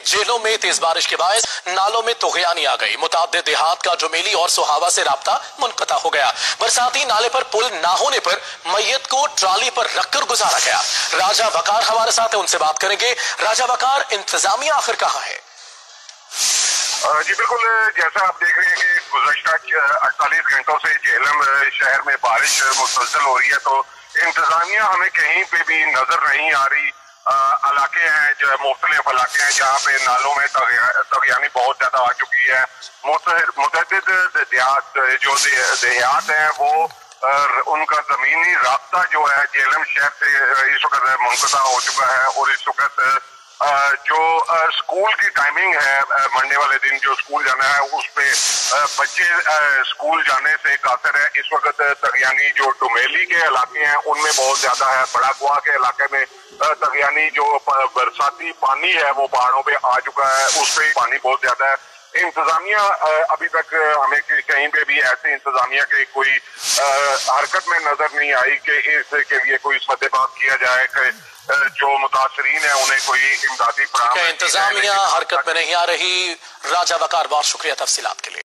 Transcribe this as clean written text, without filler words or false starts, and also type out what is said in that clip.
जेलों में तेज बारिश के बायस नालों में तुगयानी आ गई। मुताद्दिद देहात का जुमेली और सुहावा से राब्ता मुनक़ता हो गया। बरसाती नाले पर पुल ना होने पर मैयत को ट्राली पर रखकर गुजारा गया। राजा वकार हमारे साथ है, उनसे बात करेंगे। राजा वकार, इंतजामिया आखिर कहाँ है? जी बिल्कुल, जैसा आप देख रहे हैं कि गुज़श्ता 48 घंटों से झेलम शहर में बारिश मुसलसल हो रही है, तो इंतजामिया हमें कहीं पे भी नजर नहीं आ रही। इलाके हैं जो मुख्तलिफ इलाके हैं जहाँ पे नालों में तगयानी बहुत ज्यादा आ चुकी है। मुतअद्दिद देहात जो देहात हैं वो उनका जमीनी रास्ता जो है झेलम शहर से इस वक्त मुनक़ता हो चुका है। और इस वक्त जो स्कूल की टाइमिंग है, मंडे वाले दिन जो स्कूल जाना है उस पे बच्चे स्कूल जाने से कासिर है। इस वक्त तगयानी जो डुमेली के इलाके हैं उनमें बहुत ज्यादा है। बड़ा गुआ के इलाके में तगयानी जो बरसाती पानी है वो पहाड़ों पे आ चुका है, उस पे पानी बहुत ज्यादा है। इंतजामिया अभी तक हमें कहीं पे भी ऐसे इंतजामिया के कोई हरकत में नजर नहीं आई कि इसके लिए कोई सद्देबात किया जाए कि जो मुतासरीन है उन्हें कोई इमदादी इंतजामिया हरकत में नहीं आ रही। राजा वकार, बहुत शुक्रिया तफसीलात के लिए।